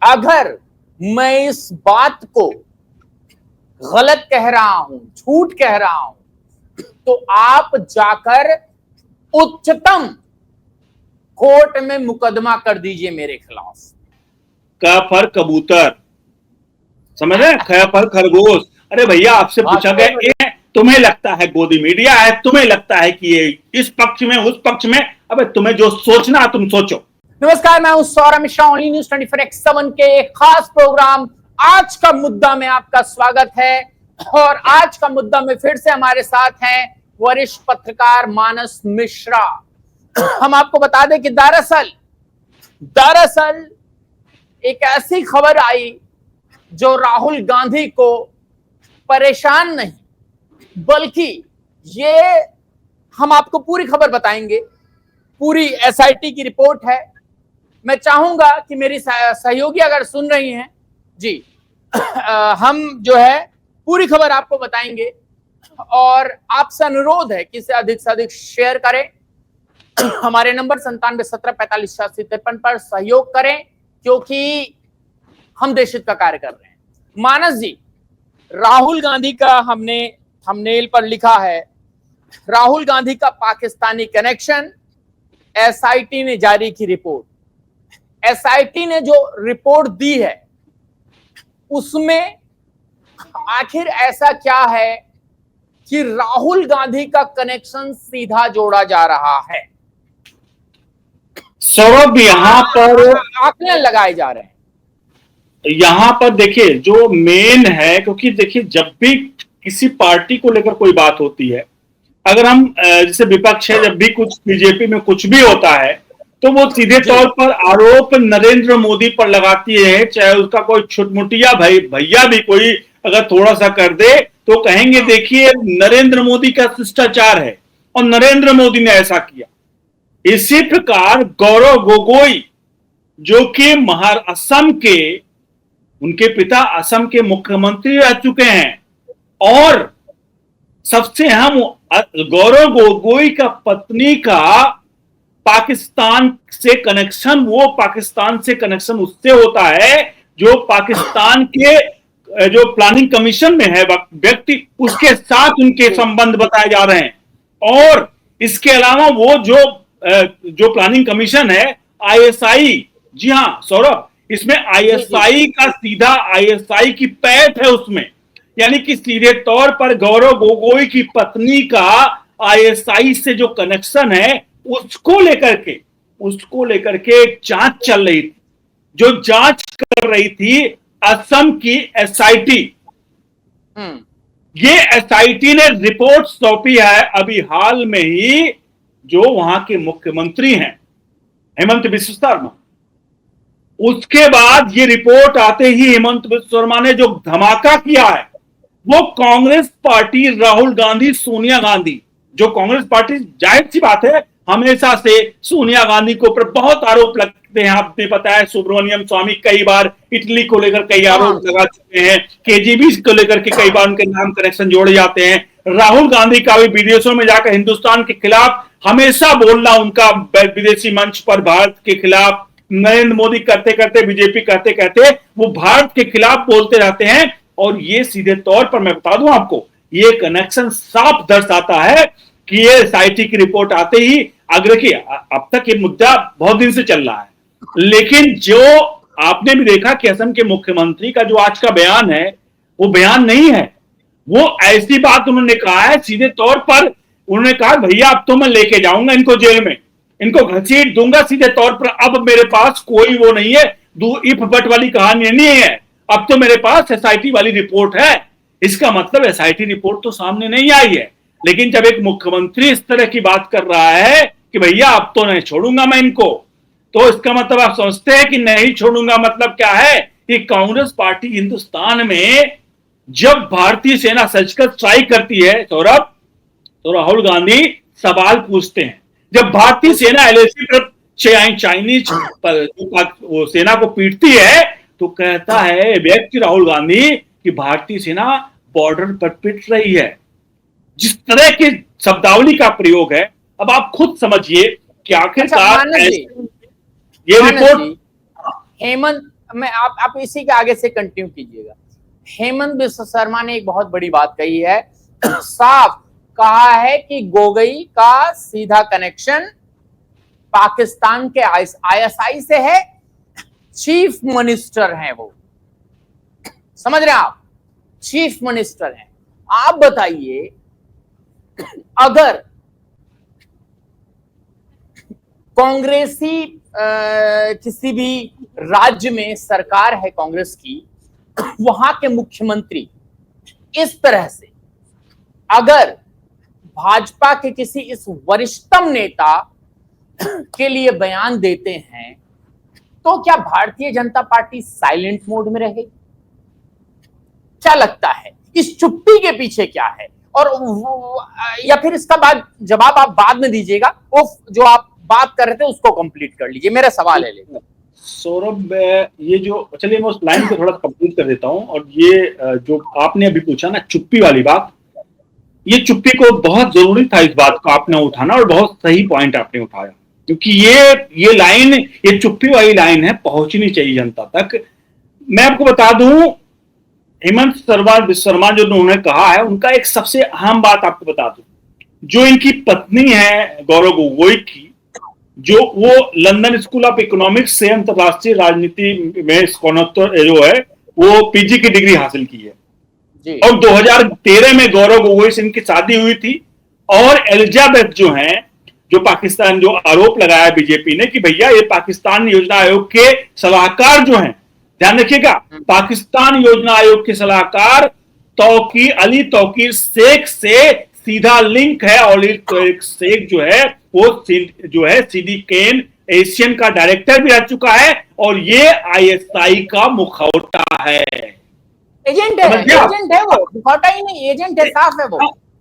अगर मैं इस बात को गलत कह रहा हूं, झूठ कह रहा हूं, तो आप जाकर उच्चतम कोर्ट में मुकदमा कर दीजिए मेरे खिलाफ। क फर कबूतर, समझ रहे? ख फर खरगोश। अरे भैया, आपसे पूछा गया तुम्हें लगता है गोदी मीडिया है, तुम्हें लगता है कि ये इस पक्ष में उस पक्ष में, अबे तुम्हें जो सोचना तुम सोचो। नमस्कार, मैं हूं Saurabh Mishra, only news 24x7 के एक खास प्रोग्राम आज का मुद्दा में आपका स्वागत है। और आज का मुद्दा में फिर से हमारे साथ हैं वरिष्ठ पत्रकार मानस मिश्रा। हम आपको बता दें कि दरअसल एक ऐसी खबर आई जो राहुल गांधी को परेशान नहीं, बल्कि ये हम आपको पूरी खबर बताएंगे। पूरी एसआईटी की रिपोर्ट है। मैं चाहूंगा कि मेरी सहयोगी अगर सुन रही हैं जी, हम जो है पूरी खबर आपको बताएंगे और आपसे अनुरोध है कि इसे अधिक से अधिक शेयर करें। हमारे नंबर 9717458653 पर सहयोग करें, क्योंकि हम देश हित का कार्य कर रहे हैं। मानस जी, राहुल गांधी का हमने थंबनेल पर लिखा है, राहुल गांधी का पाकिस्तानी कनेक्शन, एसआईटी ने जारी की रिपोर्ट। एसआईटी ने जो रिपोर्ट दी है उसमें आखिर ऐसा क्या है कि राहुल गांधी का कनेक्शन सीधा जोड़ा जा रहा है? सौरभ, यहां पर आंकड़े लगाए जा रहे हैं। यहां पर देखिए जो मेन है, क्योंकि देखिए जब भी किसी पार्टी को लेकर कोई बात होती है, अगर हम जैसे विपक्ष है, जब भी कुछ बीजेपी में कुछ भी होता है तो वो सीधे तौर पर आरोप नरेंद्र मोदी पर लगाती है। चाहे उसका कोई छुटमुटिया भैया भी कोई अगर थोड़ा सा कर दे तो कहेंगे देखिए नरेंद्र मोदी का शिष्टाचार है और नरेंद्र मोदी ने ऐसा किया। इसी प्रकार गौरव गोगोई, जो कि असम के, उनके पिता असम के मुख्यमंत्री रह चुके हैं, और सबसे अहम गौरव गोगोई का पत्नी का पाकिस्तान से कनेक्शन, वो पाकिस्तान से कनेक्शन उससे होता है जो पाकिस्तान के जो प्लानिंग कमीशन में है व्यक्ति, उसके साथ उनके संबंध बताए जा रहे हैं। और इसके अलावा वो जो प्लानिंग कमीशन है आईएसआई, जी हां सौरभ, इसमें आईएसआई का सीधा आईएसआई की पैठ है उसमें, यानी कि सीधे तौर पर गौरव गोगोई की पत्नी का आईएसआई से जो कनेक्शन है उसको लेकर के एक जांच चल रही थी, जो जांच कर रही थी असम की एसआईटी। ये एसआईटी ने रिपोर्ट सौंपी है अभी हाल में ही, जो वहां के मुख्यमंत्री हैं हेमंत बिस्वा शर्मा। उसके बाद ये रिपोर्ट आते ही हेमंत बिस्वा शर्मा ने जो धमाका किया है, वो कांग्रेस पार्टी, राहुल गांधी, सोनिया गांधी, जो कांग्रेस पार्टी जाहिर सी बात है हमेशा से सोनिया गांधी के ऊपर बहुत आरोप लगते हैं। आपने पता है सुब्रमण्यम स्वामी कई बार इटली को लेकर कई आरोप लगा चुके हैं, केजीबी को लेकर के कई बार उनके नाम कनेक्शन जोड़े जाते हैं। राहुल गांधी का भी विदेशों में जाकर हिंदुस्तान के खिलाफ हमेशा बोलना, उनका विदेशी मंच पर भारत के खिलाफ, नरेंद्र मोदी करते करते, बीजेपी करते करते वो भारत के खिलाफ बोलते रहते हैं। और ये सीधे तौर पर मैं बता दूं आपको, ये कनेक्शन साफ दर्शाता है कि ये एसआईटी की रिपोर्ट आते ही आग्रह किया। अब तक ये मुद्दा बहुत दिन से चल रहा है, लेकिन जो आपने भी देखा कि असम के मुख्यमंत्री का जो आज का बयान है, वो बयान नहीं है, वो ऐसी बात उन्होंने कहा है, सीधे तौर पर उन्होंने कहा भैया अब तो मैं लेके जाऊंगा इनको जेल में, इनको घसीट दूंगा सीधे तौर पर, अब मेरे पास कोई वो नहीं है, इफ बट वाली कहानी नहीं है, अब तो मेरे पास एसआईटी वाली रिपोर्ट है। इसका मतलब एसआईटी रिपोर्ट तो सामने नहीं आई है, लेकिन जब एक मुख्यमंत्री इस तरह की बात कर रहा है कि भैया अब तो नहीं छोड़ूंगा मैं इनको, तो इसका मतलब आप समझते हैं कि नहीं छोड़ूंगा मतलब क्या है कि कांग्रेस पार्टी हिंदुस्तान में जब भारतीय सेना सर्जिकल स्ट्राइक करती है सौरभ, तो राहुल गांधी सवाल पूछते हैं। जब भारतीय सेना एलएसी पर चाइनीज वो सेना को पीटती है तो कहता है व्यक्ति राहुल गांधी कि भारतीय सेना बॉर्डर पर पिट रही है। जिस तरह की शब्दावली का प्रयोग है, अब आप खुद समझिए कि आखिरकार ये रिपोर्ट मैं आप इसी के आगे से कंटिन्यू कीजिएगा। हेमंत बिस्व शर्मा ने एक बहुत बड़ी बात कही है, साफ कहा है कि गोगोई का सीधा कनेक्शन पाकिस्तान के आईएसआई से है, चीफ मिनिस्टर हैं वो, समझ रहे हैं आप, चीफ मिनिस्टर हैं। आप बताइए, अगर कांग्रेसी किसी भी राज्य में सरकार है कांग्रेस की, वहां के मुख्यमंत्री इस तरह से अगर भाजपा के किसी इस वरिष्ठतम नेता के लिए बयान देते हैं, तो क्या Bharatiya Janata party silent mode में रहेगी? क्या लगता है इस चुप्पी के पीछे क्या है? और या फिर इसका बाद जवाब आप बाद में दीजिएगा, वो जो आप बात कर रहे थे उसको कंप्लीट कर लीजिए, मेरा सवाल है। लेकिन सौरभ, ये जो, चलिए मैं उस लाइन को थोड़ा कंप्लीट कर देता हूं। और ये जो आपने अभी पूछा ना चुप्पी वाली बात, ये चुप्पी को बहुत जरूरी था इस बात को आपने उठाना, और बहुत सही पॉइंट आपने उठाया, क्योंकि ये लाइन, ये चुप्पी वाली लाइन है, पहुंचनी चाहिए जनता तक। मैं आपको बता दूं, हेमंत शर्मा जो उन्होंने कहा है, उनका एक सबसे अहम बात आपको बता दूं, जो इनकी पत्नी है गौरव गोगोई की, जो वो लंदन स्कूल ऑफ इकोनॉमिक्स से अंतरराष्ट्रीय राजनीति में स्नातक जो है वो पीजी की डिग्री हासिल की है जी। और 2013 में गौरव गोगोई से इनकी शादी हुई थी। और एलिजाबेथ जो है, जो पाकिस्तान, जो आरोप लगाया बीजेपी ने कि भैया ये पाकिस्तान योजना आयोग के सलाहकार जो हैं, ध्यान रखिएगा, पाकिस्तान योजना आयोग के सलाहकार अली तौकीर शेख से सीधा लिंक है। अली तौकीर शेख जो है वो जो है सिंडिकेट एशियन का डायरेक्टर भी रह चुका है, और ये आईएसआई का मुखौटा है, एजेंट है वो, मुखौटा ही नहीं, एजेंट है, साफ है वो।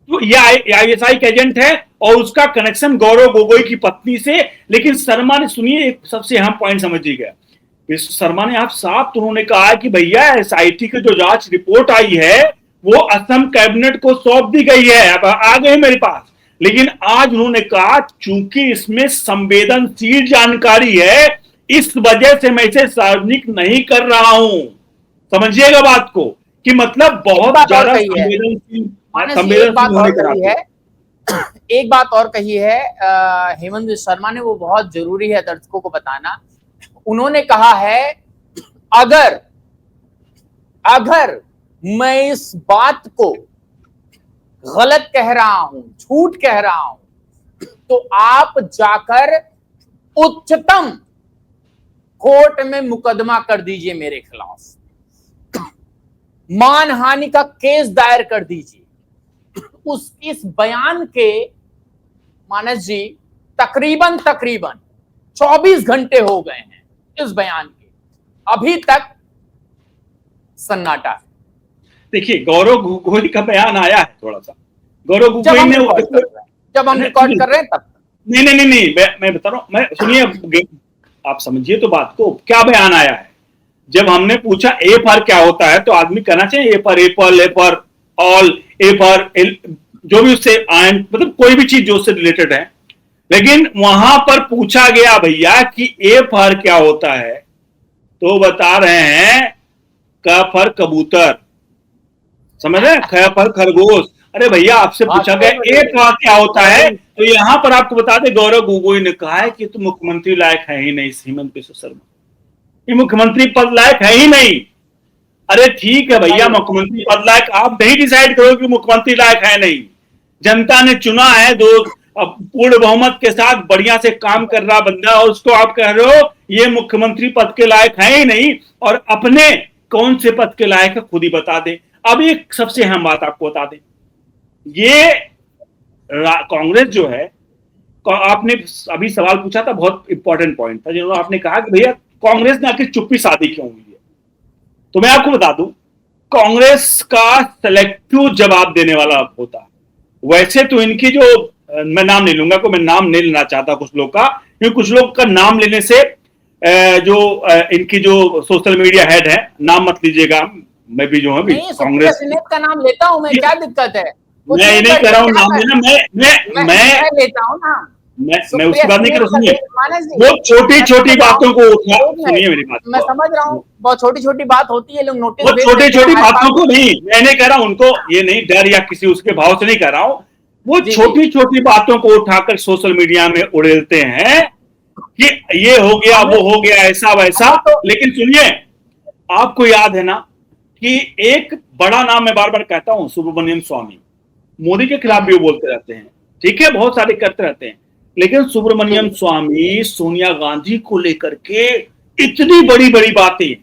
तो ये आईएसआई का एजेंट है, और उसका कनेक्शन गौरव गोगोई की पत्नी से। लेकिन शर्मा ने, सुनिए, एक सबसे अहम पॉइंट समझिएगा, शर्मा ने आप साफ तो उन्होंने कहा कि भैया एसआईटी की जो जांच रिपोर्ट आई है वो असम कैबिनेट को सौंप दी गई है, अब आ गई मेरे पास। लेकिन आज उन्होंने कहा चूंकि इसमें संवेदनशील जानकारी है, इस वजह से मैं इसे सार्वजनिक नहीं कर रहा हूं। समझिएगा बात को, कि मतलब बहुत ज्यादा संवेदनशील होने का। एक बात और कही है हेमंत शर्मा ने, वो बहुत जरूरी है दर्शकों को बताना। उन्होंने कहा है, अगर मैं इस बात को गलत कह रहा हूं, झूठ कह रहा हूं, तो आप जाकर उच्चतम कोर्ट में मुकदमा कर दीजिए मेरे खिलाफ, मानहानि का केस दायर कर दीजिए। इस बयान के, मानस जी, तकरीबन 24 घंटे हो गए हैं इस बयान के, अभी तक सन्नाटा है। देखिए, गौरव गोगोई का बयान आया है, थोड़ा सा गौरव गोगोई ने, जब हम रिकॉर्ड कर रहे हैं तब। नहीं, मैं बता रहा हूं, मैं, सुनिए, आप समझिए तो बात को, क्या बयान आया है। जब हमने पूछा ए फॉर क्या होता है, तो आदमी कहना चाहिए A for Apple, A for all, A for जो भी उससे मतलब कोई भी चीज जो उससे रिलेटेड है। लेकिन वहां पर पूछा गया भैया कि ए फॉर क्या होता है, तो बता रहे हैं क फॉर कबूतर, समझ रहे हैं, ख फॉर खरगोश। अरे भैया, आपसे पूछा गया ए फॉर क्या होता है, तो यहां पर आपको बता दें गौरव गोगोई ने कहा है कि तुम मुख्यमंत्री लायक है ही नहीं, हेमंत बिस्व शर्मा, ये मुख्यमंत्री पद लायक है ही नहीं। अरे ठीक है भैया, मुख्यमंत्री पद लायक आप नहीं डिसाइड करो कि मुख्यमंत्री लायक है नहीं, जनता ने चुना है, पूर्ण बहुमत के साथ बढ़िया से काम कर रहा बंदा, और उसको आप कह रहे हो ये मुख्यमंत्री पद के लायक है ही नहीं, और अपने कौन से पद के लायक है खुद ही बता दे। अब एक सबसे अहम बात आपको बता दें, ये कांग्रेस जो है, आपने अभी सवाल पूछा था, बहुत इंपॉर्टेंट पॉइंट था, जिन्होंने आपने कहा कि भैया कांग्रेस ने आखिर चुप्पी साधी क्यों हुई है। तो मैं आपको बता दूं, कांग्रेस का सेलेक्टिव जवाब देने वाला होता है। वैसे तो इनकी जो, मैं नाम नहीं लूंगा, को मैं नाम नहीं लेना चाहता कुछ लोग का, क्योंकि कुछ लोग का नाम लेने से जो इनकी जो सोशल मीडिया हेड है, नाम मत लीजिएगा, मैं भी जो है कांग्रेस का नाम लेता हूं मैं, क्या दिक्कत है? मैं नहीं कर रहा हूं नाम लेना, मैं लेता हूं ना। मैं उसकी बात नहीं कर रहा, सुनिए। मानस जी, वो छोटी छोटी बातों को उठा, एक मिनट, सुनिए मेरी बात मैं समझ रहा हूँ, बहुत छोटी छोटी बात होती है, लोग नोटिस वो भेज छोटी देते हैं छोटी हमारे बातों पास। को नहीं, मैं नहीं कह रहा उनको, ये नहीं डर या किसी उसके भाव से नहीं कह रहा हूं, वो जी जी, छोटी छोटी बातों को उठाकर सोशल मीडिया में उड़ेलते हैं कि ये हो गया, हमें वो हो गया, ऐसा वैसा। हमें तो लेकिन सुनिए, आपको याद है ना कि एक बड़ा नाम मैं बार बार कहता हूं, सुब्रमण्यम स्वामी, मोदी के खिलाफ भी वो बोलते रहते हैं, ठीक है, बहुत सारे करते रहते हैं, लेकिन सुब्रमण्यम जी, स्वामी सोनिया गांधी को लेकर के इतनी बड़ी बड़ी बातें,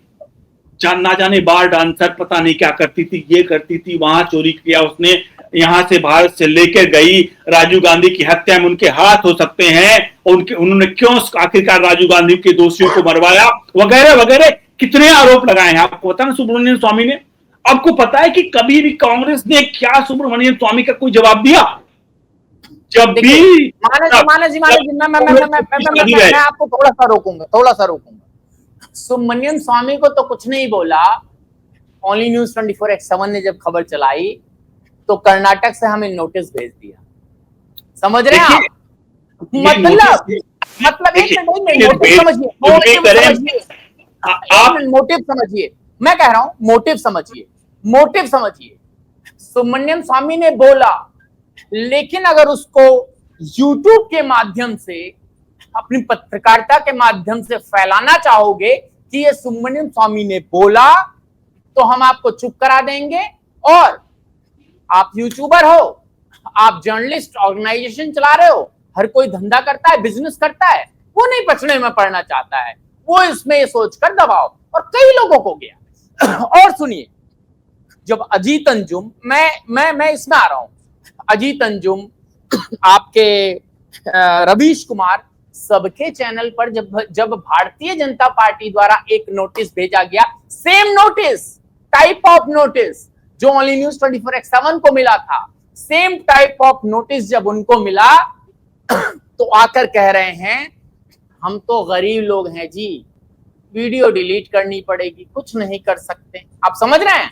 ना जाने बार डांसर पता नहीं क्या करती थी, ये करती थी, वहां चोरी किया उसने, यहां से भारत से लेकर गई, राजीव गांधी की हत्या में उनके हाथ हो सकते हैं, उन्होंने क्यों आखिरकार राजीव गांधी के दोषियों को मरवाया, वगैरह वगैरह कितने आरोप लगाए हैं। आपको पता ना सुब्रमण्यम स्वामी ने, आपको पता है कि कभी भी कांग्रेस ने क्या सुब्रमण्यम स्वामी का कोई जवाब दिया? जब देखिए भी मानस जी, मैं आपको थोड़ा सा रोकूंगा। सुब्रमण्यम स्वामी को तो कुछ नहीं बोला, ओनली न्यूज 24x7 ने जब खबर चलाई तो कर्नाटक से हमें नोटिस भेज दिया, समझ रहे हैं आप? मतलब एक मिनट, मोटिव समझिए, मोटिव समझिए, मैं कह रहा हूं मोटिव समझिए। सुब्रमण्यम स्वामी ने बोला, लेकिन अगर उसको यूट्यूब के माध्यम से, अपनी पत्रकारिता के माध्यम से फैलाना चाहोगे कि ये सुब्रमण्यम स्वामी ने बोला, तो हम आपको चुप करा देंगे। और आप यूट्यूबर हो, आप जर्नलिस्ट ऑर्गेनाइजेशन चला रहे हो, हर कोई धंधा करता है, बिजनेस करता है, वो नहीं पचड़े में पड़ना चाहता है, वो इसमें ये सोचकर दबाओ, और कई लोगों को गया। और सुनिए, जब अजीत अंजुम, मैं इसमें आ रहा हूं, अजीत अंजुम, आपके रवीश कुमार, सबके चैनल पर जब भारतीय जनता पार्टी द्वारा एक नोटिस भेजा गया, same notice, type of notice जो ओनली न्यूज 24x7 को मिला था, सेम टाइप ऑफ नोटिस जब उनको मिला, तो आकर कह रहे हैं हम तो गरीब लोग हैं जी, वीडियो डिलीट करनी पड़ेगी, कुछ नहीं कर सकते। आप समझ रहे हैं?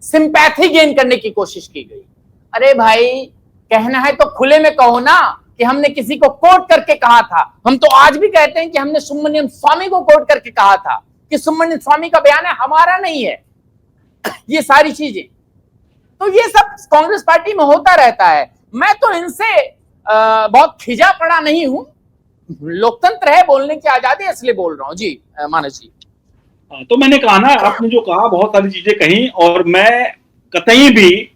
सिंपैथी गेन करने की कोशिश की गई। अरे भाई, कहना है तो खुले में कहो ना कि हमने किसी को कोट करके कहा था। हम तो आज भी कहते हैं कि हमने सुब्रमण्यम स्वामी को कोट करके कहा था कि सुब्रमण्यम स्वामी का बयान है, हमारा नहीं है। ये सारी चीजें तो ये सब कांग्रेस पार्टी में होता रहता है। मैं तो इनसे बहुत खिजा पड़ा नहीं हूं, लोकतंत्र है, बोलने की आजादी, इसलिए बोल रहा हूं जी। मानस जी, तो मैंने कहा ना, आपने जो कहा बहुत सारी चीजें कही, और मैं कतई भी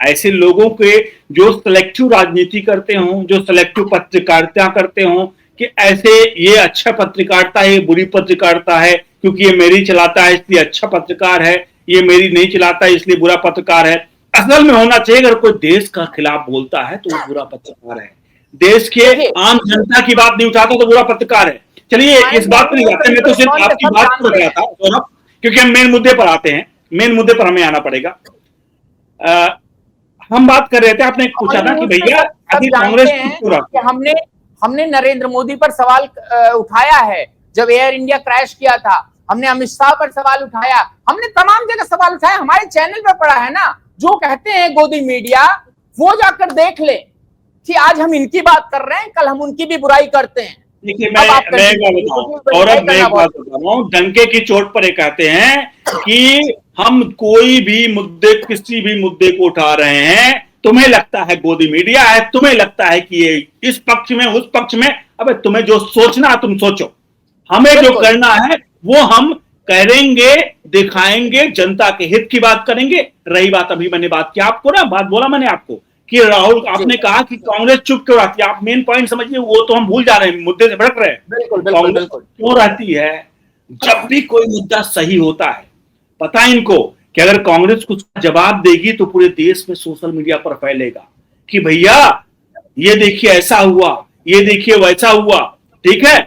ऐसे लोगों के जो सिलेक्टिव राजनीति करते हों, जो सिलेक्टिव पत्रकारिता करते हों, कि ऐसे ये अच्छा पत्रकारिता है, ये बुरी पत्रकारिता है, क्योंकि ये मेरी चलाता है इसलिए अच्छा पत्रकार है, ये मेरी नहीं चलाता है इसलिए बुरा पत्रकार है। असल में होना चाहिए, अगर कोई देश का खिलाफ बोलता है तो वो बुरा पत्रकार है, देश के आम जनता की बात नहीं उठाता तो बुरा पत्रकार है। चलिए इस बात पर नहीं जाते, मैं तो सिर्फ आपकी बात कर रहा था सौरभ, क्योंकि हम मेन मुद्दे पर आते हैं, मेन मुद्दे पर हमें आना पड़ेगा। हम बात कर रहे थे, आपने पूछा था कि भैया अभी कांग्रेस कि हमने नरेंद्र मोदी पर सवाल उठाया है, जब एयर इंडिया क्रैश किया था, हमने अमित शाह पर सवाल उठाया, हमने तमाम जगह सवाल उठाया, हमारे चैनल पर पड़ा है ना। जो कहते हैं गोदी मीडिया, वो जाकर देख ले कि आज हम इनकी बात कर रहे हैं, कल हम उनकी भी बुराई करते हैं। देखिए मैं एक बात बता रहा हूँ, डंके की चोट पर ये कहते हैं कि हम कोई भी मुद्दे, किसी भी मुद्दे को उठा रहे हैं, तुम्हें लगता है गोदी मीडिया है, तुम्हें लगता है कि ये इस पक्ष में उस पक्ष में, अबे तुम्हें जो सोचना तुम सोचो, हमें जो करना है वो हम करेंगे, दिखाएंगे, जनता के हित की बात करेंगे। रही बात, अभी मैंने बात की आपको ना, बात बोला मैंने आपको कि राहुल, आपने कहा कि कांग्रेस चुप क्यों रहती है, आप मेन पॉइंट समझिए, वो तो हम भूल जा रहे हैं, मुद्दे से भटक रहे हैं। कांग्रेस क्यों रहती है? जब भी कोई मुद्दा सही होता है, पता है इनको कि अगर कांग्रेस कुछ जवाब देगी तो पूरे देश में सोशल मीडिया पर फैलेगा कि भैया ये देखिए ऐसा हुआ, ये देखिए वैसा हुआ, ठीक है।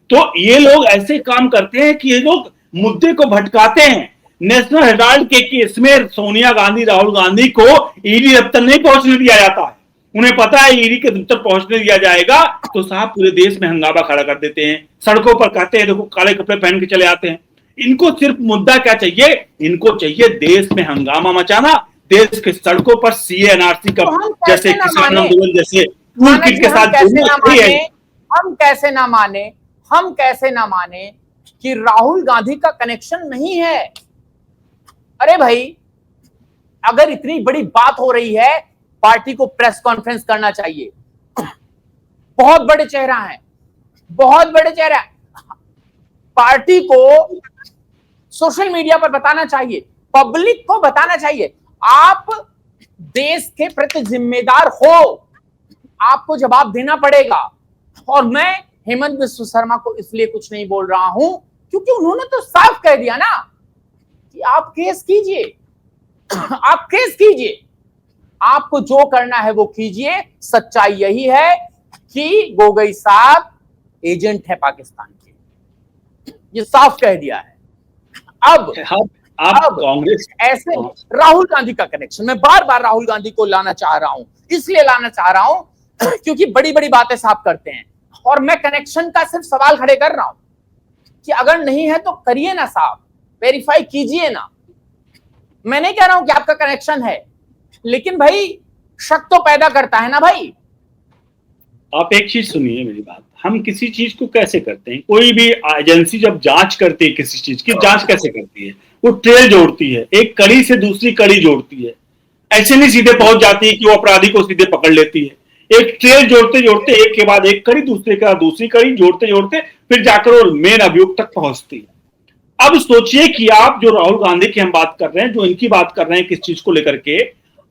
तो ये लोग ऐसे काम करते हैं कि ये लोग मुद्दे को भटकाते हैं। नेशनल हेराल्ड के केस में सोनिया गांधी, राहुल गांधी को ईडी दफ्तर नहीं पहुंचने दिया जाता है। उन्हें पता है ईडी के दफ्तर पहुंचने दिया जाएगा तो साहब पूरे देश में हंगामा खड़ा कर देते हैं, सड़कों पर कहते हैं देखो काले कपड़े पहन के चले आते हैं। इनको सिर्फ मुद्दा क्या चाहिए? इनको चाहिए देश में हंगामा मचाना, देश के सड़कों पर सीए एनआरसी का जैसे किसान आंदोलन जैसे टूल किट के साथ हम कैसे ना माने कि राहुल गांधी का कनेक्शन नहीं है। अरे भाई, अगर इतनी बड़ी बात हो रही है, पार्टी को प्रेस कॉन्फ्रेंस करना चाहिए। बहुत बड़े चेहरा हैं, बहुत बड़े चेहरा। पार्टी को सोशल मीडिया पर बताना चाहिए, पब्लिक को बताना चाहिए, आप देश के प्रति जिम्मेदार हो, आपको जवाब देना पड़ेगा। और मैं हेमंत बिस्व शर्मा को इसलिए कुछ नहीं बोल रहा हूं क्योंकि उन्होंने तो साफ कह दिया ना कि आप केस कीजिए, आप केस कीजिए, आपको जो करना है वो कीजिए। सच्चाई यही है कि गोगोई साहब एजेंट है पाकिस्तान के, ये साफ कह दिया है। अब कांग्रेस ऐसे राहुल गांधी का कनेक्शन, मैं बार बार राहुल गांधी को लाना चाह रहा हूं, इसलिए लाना चाह रहा हूं क्योंकि बड़ी बड़ी बातें साफ करते हैं, और मैं कनेक्शन का सिर्फ सवाल खड़े कर रहा हूं कि अगर नहीं है तो करिए ना साहब, वेरीफाई कीजिए ना। मैं नहीं कह रहा हूं कि आपका कनेक्शन है, लेकिन भाई शक तो पैदा करता है ना भाई। आप एक चीज सुनिए मेरी बात, हम किसी चीज को कैसे करते हैं, कोई भी एजेंसी जब जांच करती है किसी चीज की, जांच कैसे करती है, वो ट्रेल जोड़ती है, एक कड़ी से दूसरी कड़ी जोड़ती है। ऐसे नहीं सीधे पहुंच जाती है कि वो अपराधी को सीधे पकड़ लेती है। एक ट्रेल जोड़ते जोड़ते एक के बाद एक कड़ी, दूसरे के बाद दूसरी कड़ी जोड़ते जोड़ते फिर जाकर वो मेन अभियुक्त तक पहुंचती है। अब सोचिए कि आप जो राहुल गांधी की हम बात कर रहे हैं, जो इनकी बात कर रहे हैं किस चीज को लेकर के,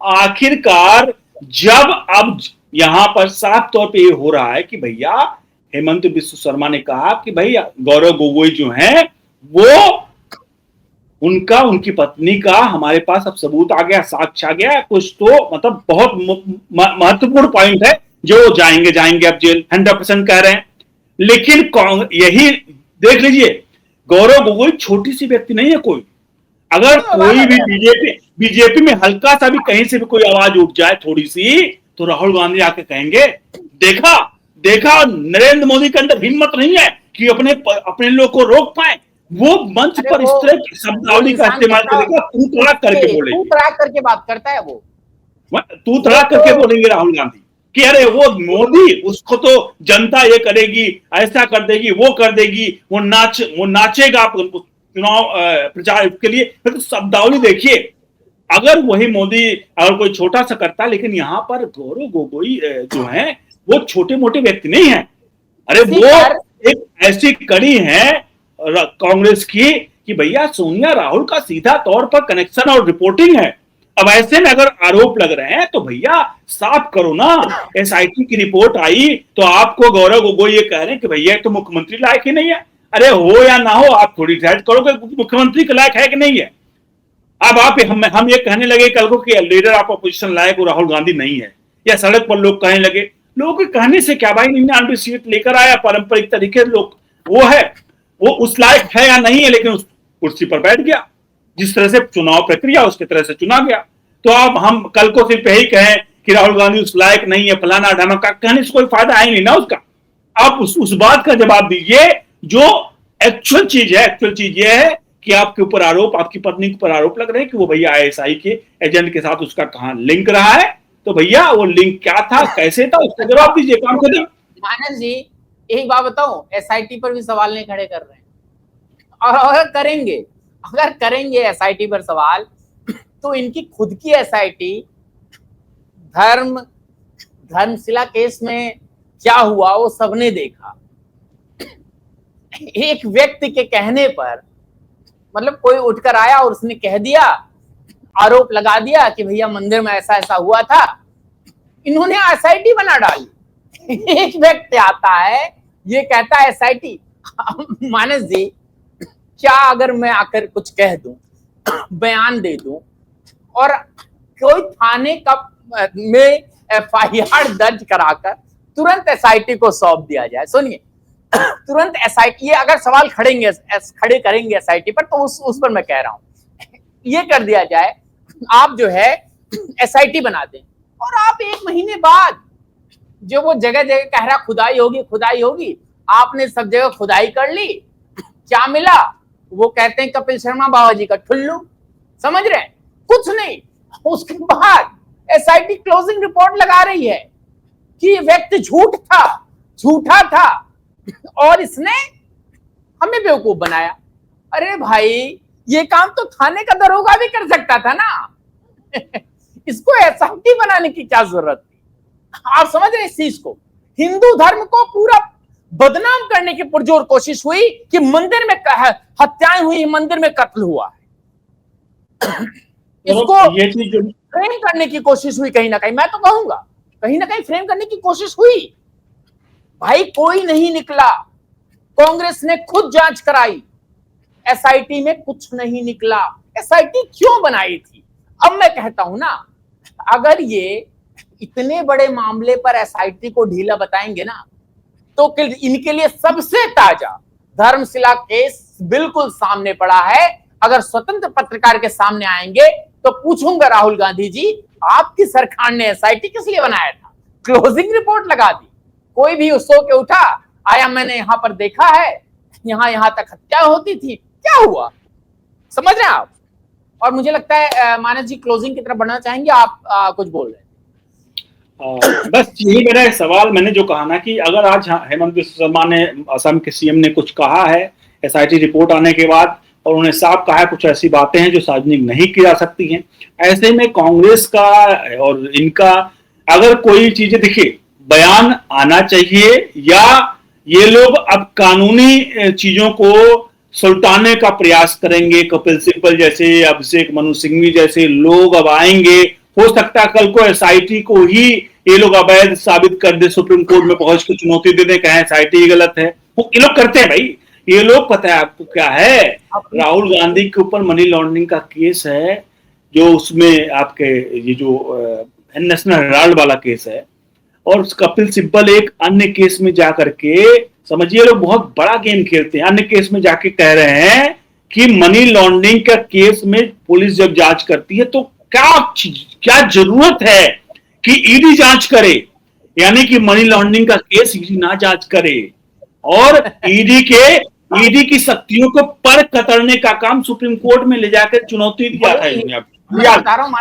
आखिरकार जब अब यहां पर साफ तौर पे ये हो रहा है कि भैया हेमंत बिस्व शर्मा ने कहा कि भाई गौरव गोगोई जो हैं वो उनकी पत्नी का हमारे पास अब सबूत आ गया, साक्ष्य आ गया, कुछ तो मतलब बहुत महत्वपूर्ण पॉइंट है जो जाएंगे अब जेल, 100% कह रहे हैं। लेकिन यही देख लीजिए, गौरव गोगोई छोटी सी व्यक्ति नहीं है कोई। अगर कोई भी बीजेपी में हल्का सा भी कहीं से भी कोई आवाज उठ जाए थोड़ी सी, तो राहुल गांधी आके कहेंगे देखा नरेंद्र मोदी के अंदर हिम्मत नहीं है कि अपने लोग को रोक पाए। वो मंच पर इस तरह की शब्दावली का इस्तेमाल करेगा, तू तड़ाक करके बोलेंगे, तू तड़ाक करके बात करता है वो, तू तड़ाक करके बोलेंगे राहुल गांधी कि अरे वो मोदी, उसको तो जनता ये करेगी, ऐसा कर देगी, वो कर देगी, वो नाचेगा चुनाव प्रचार के लिए। तो शब्दावली देखिए, अगर वही मोदी अगर कोई छोटा सा करता, लेकिन यहाँ पर गौरव गोगोई जो है वो छोटे मोटे व्यक्ति नहीं है। अरे वो एक ऐसी कड़ी है कांग्रेस की कि भैया सोनिया राहुल का सीधा तौर पर कनेक्शन और रिपोर्टिंग है। अब ऐसे में अगर आरोप लग रहे हैं तो भैया साफ करो ना। एसआईटी की रिपोर्ट आई तो आपको गौरव गोगोई ये कह रहे हैं कि भैया तो मुख्यमंत्री लायक ही नहीं है। अरे हो या ना हो, आप थोड़ी डिसाइड करोगे मुख्यमंत्री के लायक है कि नहीं है। अब आप हम ये कहने लगे कल को कि लीडर ऑफ अपोजिशन लायक वो राहुल गांधी नहीं है, या सड़क पर लोग कहने लगे, लोगों के कहने से क्या भाई, 99 सीट लेकर आया पारंपरिक तरीके लोग, वो है वो उस लायक है या नहीं है, लेकिन उस कुर्सी पर बैठ गया। जिस तरह से चुनाव प्रक्रिया उसकी तरह से चुना गया। तो अब हम कल को सिर्फ यही कहें कि राहुल गांधी उस लायक नहीं है, फलाना ढाना का कहने से कोई फायदा है नहीं ना उसका। आप उस बात का जवाब दीजिए जो एक्चुअल चीज है। एक्चुअल चीज ये है कि आपके ऊपर आरोप, आपकी पत्नी के ऊपर आरोप लग रहे हैं कि वो भैया आईएसआई के एजेंट के साथ उसका कहां लिंक रहा है। तो भैया वो लिंक क्या था, कैसे था, उसका जवाब दीजिए, काम खत्म। मानस जी एक बात बताऊं, एसआईटी पर भी सवाल नहीं खड़े कर रहे हैं, और अगर करेंगे एसआईटी पर सवाल, तो इनकी खुद की एसआईटी धर्मशिला केस में क्या हुआ वो सबने देखा। एक व्यक्ति के कहने पर, मतलब कोई उठकर आया और उसने कह दिया, आरोप लगा दिया कि भैया मंदिर में ऐसा ऐसा हुआ था, इन्होंने एसआईटी बना डाली। एक व्यक्ति आता है ये कहता है एसआईटी। मानस जी, क्या अगर मैं आकर कुछ कह दूं, बयान दे दूं, और कोई थाने का में एफआईआर दर्ज कराकर तुरंत एसआईटी को सौंप दिया जाए, सुनिए, तुरंत एसआईटी, ये अगर सवाल खड़े करेंगे एसआईटी पर, तो उस पर मैं कह रहा हूं ये कर दिया जाए, आप जो है एसआईटी बना दें, और आप 1 महीने बाद जो वो जगह जगह कह रहा खुदाई होगी, आपने सब जगह खुदाई कर ली, क्या मिला? वो कहते हैं कपिल शर्मा बाबा जी का ठुल्लू, समझ रहे हैं, कुछ नहीं। उसके बाद एसआईटी क्लोजिंग रिपोर्ट लगा रही है, कि ये व्यक्ति झूठा था और इसने हमें बेवकूफ बनाया। अरे भाई, ये काम तो थाने का दरोगा भी कर सकता था ना। इसको एसआईटी बनाने की क्या जरूरत थी? आप समझ रहे हैं इस चीज को? हिंदू धर्म को पूरा बदनाम करने की पुरजोर कोशिश हुई कि मंदिर में हत्याएं हुई, मंदिर में कत्ल हुआ है। इसको ये चीज फ्रेम करने की कोशिश हुई कहीं ना कहीं, मैं तो कहूंगा कहीं ना कहीं फ्रेम करने की कोशिश हुई। भाई कोई नहीं निकला, कांग्रेस ने खुद जांच कराई, एसआईटी में कुछ नहीं निकला। एसआईटी क्यों बनाई थी? अब मैं कहता हूं ना, अगर ये इतने बड़े मामले पर एसआईटी को ढीला बताएंगे ना, तो इनके लिए सबसे ताजा धर्मशिला केस बिल्कुल सामने पड़ा है। अगर स्वतंत्र पत्रकार के सामने आएंगे तो पूछूंगा, राहुल गांधी जी, आपकी सरकार ने एसआईटी किस लिए बनाया था? क्लोजिंग रिपोर्ट लगा दी, कोई भी उस सो के उठा आया, मैंने यहां पर देखा है, यहां तक हत्या होती थी, क्या हुआ? समझ रहे हैं आप? और मुझे लगता है मानस जी क्लोजिंग की तरफ बढ़ना चाहेंगे, आप कुछ बोल रहे हैं। बस यही मेरा एक सवाल, मैंने जो कहा ना कि अगर आज हेमंत बिस्वा शर्मा ने, असम के सीएम ने कुछ कहा है एसआईटी रिपोर्ट आने के बाद, और उन्हें साफ कहा है कुछ ऐसी बातें हैं जो सार्वजनिक नहीं की जा सकती हैं, ऐसे में कांग्रेस का और इनका अगर कोई चीजें, देखिए बयान आना चाहिए, या ये लोग अब कानूनी चीजों को सुलटाने का प्रयास करेंगे। कपिल सिब्बल जैसे, अभिषेक मनु सिंघवी जैसे लोग अब आएंगे, हो सकता है कल को एसआईटी को ही ये लोग अवैध साबित कर दे, सुप्रीम कोर्ट में पहुंच के चुनौती दे दे, कहें एसआईटी गलत है। वो ये लोग करते हैं भाई, ये लोग, पता है आपको क्या है, राहुल गांधी के ऊपर मनी लॉन्ड्रिंग का केस है, जो उसमें आपके ये जो नेशनल हेराल्ड वाला केस है, और कपिल सिब्बल एक अन्य केस में जाकर के, समझिए लोग बहुत बड़ा गेम खेलते हैं, अन्य केस में जाके कह रहे हैं कि मनी लॉन्ड्रिंग का केस में पुलिस जब जांच करती है तो क्या जरूरत है कि ईडी जांच करे, यानी कि मनी लॉन्ड्रिंग का केस ईडी ना जांच करे, और ईडी की शक्तियों को पर कतरने का काम सुप्रीम कोर्ट में ले जाकर चुनौती दिया है।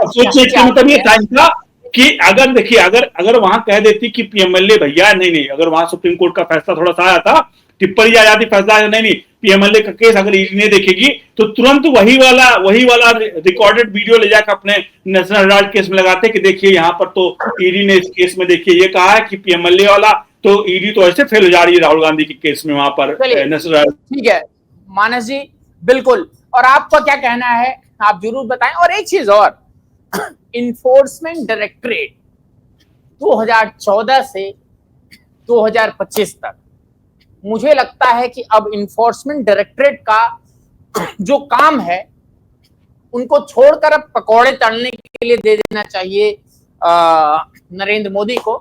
सोचिए, मतलब ये था कि अगर देखिए, अगर वहां कह देती कि पीएमएलए भैया नहीं, अगर वहां सुप्रीम कोर्ट का फैसला थोड़ा सा आया था, टिप्पणी आ जाती, फैसला नहीं, पीएमएलए का केस अगर ईडी ने देखेगी तो तुरंत वही वाला रिकॉर्डेड वीडियो ले जाकर अपने नेशनल हेराल्ड केस में लगाते कि देखिए यहां पर तो ईडी ने इस केस में देखिए ये कहा है कि पीएमएलए वाला, तो ईडी तो ऐसे फेल हो जा रही है राहुल गांधी के केस में वहां पर नेशनल हेराल्ड। ठीक है मानस जी, बिल्कुल। और आपका क्या कहना है, आप जरूर बताएं। और एक चीज और, इन्फोर्समेंट डायरेक्टरेट 2014 से 2025 तक, मुझे लगता है कि अब इन्फोर्समेंट डायरेक्टरेट का जो काम है उनको छोड़कर अब पकौड़े तलने के लिए दे देना चाहिए नरेंद्र मोदी को।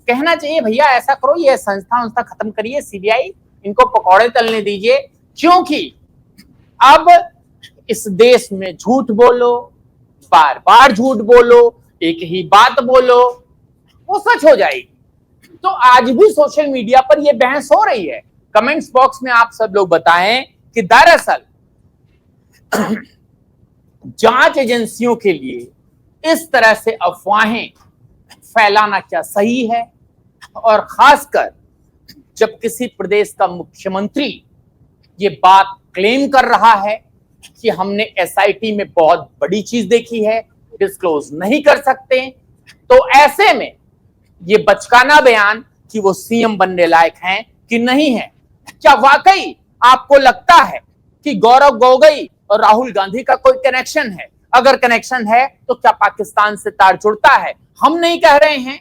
कहना चाहिए भैया ऐसा करो, ये संस्था खत्म करिए, सीबीआई, इनको पकौड़े तलने दीजिए, क्योंकि अब इस देश में झूठ बोलो, बार बार झूठ बोलो, एक ही बात बोलो, वो सच हो जाएगी। तो आज भी सोशल मीडिया पर यह बहस हो रही है। कमेंट्स बॉक्स में आप सब लोग बताएं कि दरअसल जांच एजेंसियों के लिए इस तरह से अफवाहें फैलाना क्या सही है? और खासकर जब किसी प्रदेश का मुख्यमंत्री ये बात क्लेम कर रहा है कि हमने एसआईटी में बहुत बड़ी चीज देखी है, डिस्क्लोज नहीं कर सकते, तो ऐसे में ये बचकाना बयान कि वो सीएम बनने लायक हैं कि नहीं है, क्या वाकई आपको लगता है कि गौरव गोगोई और राहुल गांधी का कोई कनेक्शन है? अगर कनेक्शन है तो क्या पाकिस्तान से तार जुड़ता है? हम नहीं कह रहे हैं,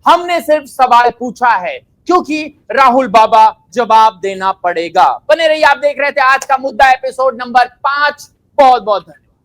हमने सिर्फ सवाल पूछा है, क्योंकि राहुल बाबा जवाब देना पड़ेगा। बने रहिए, आप देख रहे थे आज का मुद्दा एपिसोड नंबर 5। बहुत बहुत धन्यवाद।